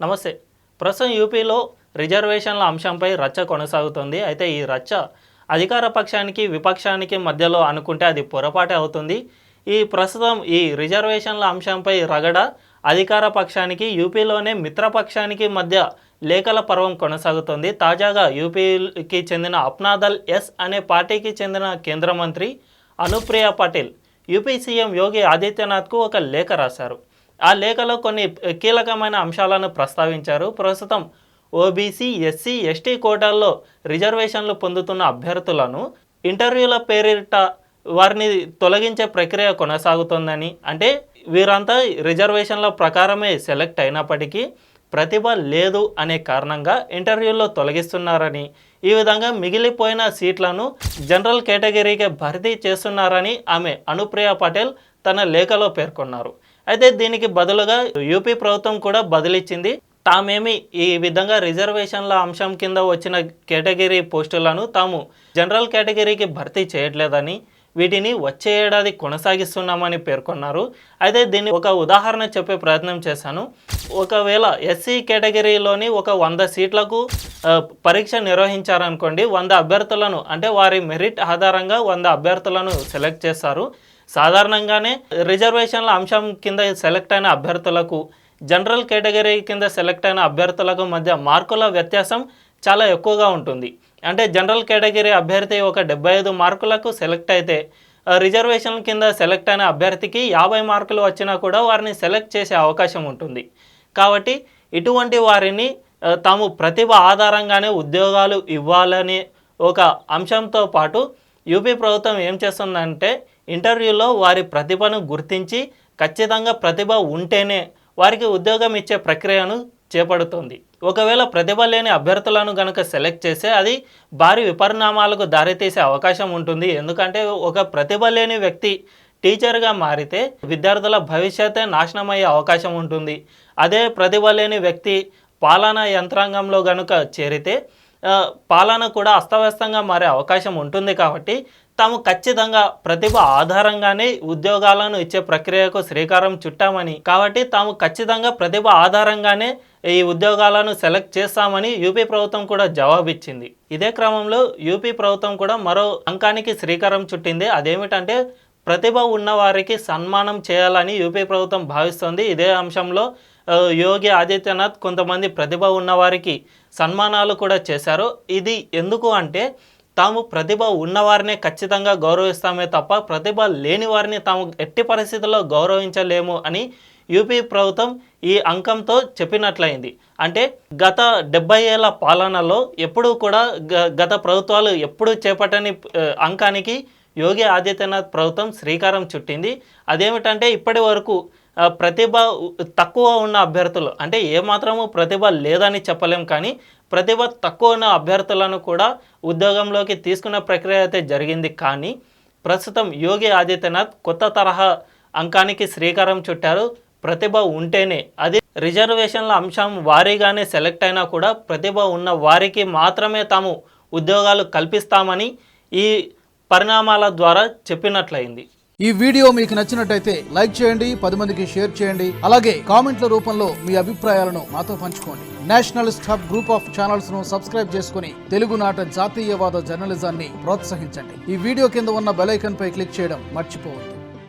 నమస్తే. ప్రస్తుతం యూపీలో రిజర్వేషన్ల అంశంపై రచ్చ కొనసాగుతుంది. అయితే ఈ రచ్చ అధికార పక్షానికి విపక్షానికి మధ్యలో అనుకుంటే అది పొరపాటే అవుతుంది. ప్రస్తుతం ఈ రిజర్వేషన్ల అంశంపై రగడ అధికార పక్షానికి యూపీలోనే మిత్రపక్షానికి మధ్య లేఖల పర్వం కొనసాగుతుంది. తాజాగా యూపీకి చెందిన అప్నాదల్ ఎస్ అనే పార్టీకి చెందిన కేంద్ర మంత్రి అనుప్రియ పటేల్ యూపీ సీఎం యోగి ఆదిత్యనాథ్కు ఒక లేఖ రాశారు. ఆ లేఖలో కొన్ని కీలకమైన అంశాలను ప్రస్తావించారు. ప్రస్తుతం ఓబీసీ, ఎస్సీ, ఎస్టీ కోటాల్లో రిజర్వేషన్లు పొందుతున్న అభ్యర్థులను ఇంటర్వ్యూల పేరిట వారిని తొలగించే ప్రక్రియ కొనసాగుతోందని, అంటే వీరంతా రిజర్వేషన్ల ప్రకారమే సెలెక్ట్ అయినప్పటికీ ప్రతిభ లేదు అనే కారణంగా ఇంటర్వ్యూల్లో తొలగిస్తున్నారని, ఈ విధంగా మిగిలిపోయిన సీట్లను జనరల్ కేటగిరీకి భర్తీ చేస్తున్నారని ఆమె అనుప్రియ పటేల్ తన లేఖలో పేర్కొన్నారు. అయితే దీనికి బదులుగా యూపీ ప్రభుత్వం కూడా బదిలిచ్చింది. తామేమి ఈ విధంగా రిజర్వేషన్ల అంశం కింద వచ్చిన కేటగిరీ పోస్టులను తాము జనరల్ కేటగిరీకి భర్తీ చేయట్లేదని, వీటిని వచ్చే ఏడాది కొనసాగిస్తున్నామని పేర్కొన్నారు. అయితే దీన్ని ఒక ఉదాహరణ చెప్పే ప్రయత్నం చేశాను. ఒకవేళ ఎస్సీ కేటగిరీలోని ఒక 100 సీట్లకు పరీక్ష నిర్వహించారనుకోండి, 100 అభ్యర్థులను, అంటే వారి మెరిట్ ఆధారంగా 100 అభ్యర్థులను సెలెక్ట్ చేస్తారు. సాధారణంగానే రిజర్వేషన్ల అంశం కింద సెలెక్ట్ అయిన అభ్యర్థులకు, జనరల్ కేటగిరీ కింద సెలెక్ట్ అయిన అభ్యర్థులకు మధ్య మార్కుల వ్యత్యాసం చాలా ఎక్కువగా ఉంటుంది. అంటే జనరల్ కేటగిరీ అభ్యర్థి ఒక 75 మార్కులకు సెలెక్ట్ అయితే, రిజర్వేషన్ కింద సెలెక్ట్ అయిన అభ్యర్థికి 50 మార్కులు వచ్చినా కూడా వారిని సెలెక్ట్ చేసే అవకాశం ఉంటుంది. కాబట్టి ఇటువంటి వారిని తాము ప్రతిభ ఆధారంగానే ఉద్యోగాలు ఇవ్వాలనే ఒక అంశంతో పాటు యూపీ ప్రభుత్వం ఏం చేస్తుందంటే, ఇంటర్వ్యూలో వారి ప్రతిభను గుర్తించి ఖచ్చితంగా ప్రతిభ ఉంటేనే వారికి ఉద్యోగం ఇచ్చే ప్రక్రియను చేపడుతుంది. ఒకవేళ ప్రతిభ లేని అభ్యర్థులను కనుక సెలెక్ట్ చేస్తే అది భారీ విపరిణామాలకు దారితీసే అవకాశం ఉంటుంది. ఎందుకంటే ఒక ప్రతిభ లేని వ్యక్తి టీచర్గా మారితే విద్యార్థుల భవిష్యత్తే నాశనమయ్యే అవకాశం ఉంటుంది. అదే ప్రతిభ లేని వ్యక్తి పాలనా యంత్రాంగంలో కనుక చేరితే పాలన కూడా అస్తవ్యస్తంగా మారే అవకాశం ఉంటుంది. కాబట్టి తాము ఖచ్చితంగా ప్రతిభ ఆధారంగానే ఉద్యోగాలను ఇచ్చే ప్రక్రియకు శ్రీకారం చుట్టామని, కాబట్టి తాము ఖచ్చితంగా ప్రతిభ ఆధారంగానే ఈ ఉద్యోగాలను సెలెక్ట్ చేస్తామని యూపీ ప్రభుత్వం కూడా జవాబిచ్చింది. ఇదే క్రమంలో యూపీ ప్రభుత్వం కూడా మరో అంకానికి శ్రీకారం చుట్టింది. అదేమిటంటే, ప్రతిభ ఉన్న వారికి సన్మానం చేయాలని యూపీ ప్రభుత్వం భావిస్తోంది. ఇదే అంశంలో యోగి ఆదిత్యనాథ్ కొంతమంది ప్రతిభ ఉన్నవారికి సన్మానాలు కూడా చేశారు. ఇది ఎందుకు అంటే, తాము ప్రతిభ ఉన్నవారినే ఖచ్చితంగా గౌరవిస్తామే తప్ప ప్రతిభ లేని వారిని తాము ఎట్టి పరిస్థితుల్లో గౌరవించలేము అని యూపీ ప్రభుత్వం ఈ అంకంతో చెప్పినట్లయింది. అంటే గత 70 ఏళ్ల పాలనలో ఎప్పుడూ కూడా గత ప్రభుత్వాలు ఎప్పుడూ చేపట్టని అంకానికి యోగి ఆదిత్యనాథ్ ప్రభుత్వం శ్రీకారం చుట్టింది. అదేమిటంటే, ఇప్పటి వరకు ప్రతిభ తక్కువ ఉన్న అభ్యర్థులు, అంటే ఏమాత్రము ప్రతిభ లేదని చెప్పలేం, కానీ ప్రతిభ తక్కువ ఉన్న అభ్యర్థులను కూడా ఉద్యోగంలోకి తీసుకున్న ప్రక్రియ అయితే జరిగింది. కానీ ప్రస్తుతం యోగి ఆదిత్యనాథ్ కొత్త తరహా అంకానికి శ్రీకారం చుట్టారు. ప్రతిభ ఉంటేనే, అది రిజర్వేషన్ల అంశం వారీగానే సెలెక్ట్ అయినా కూడా ప్రతిభ ఉన్న వారికి మాత్రమే తాము ఉద్యోగాలు కల్పిస్తామని ఈ పరిణామాల ద్వారా చెప్పినట్లయింది. ఈ వీడియో మీకు నచ్చినట్టయితే లైక్ చేయండి, 10 మందికి షేర్ చేయండి. అలాగే కామెంట్ల రూపంలో మీ అభిప్రాయాలను మాతో పంచుకోండి. Nationalist hub group of channels ను సబ్స్క్రైబ్ చేసుకుని తెలుగునాట జాతీయవాద జర్నలిజాన్ని ప్రోత్సహించండి. ఈ వీడియో కింద ఉన్న బెల్ ఐకాన్ పై క్లిక్ చేయడం మర్చిపోవద్దు.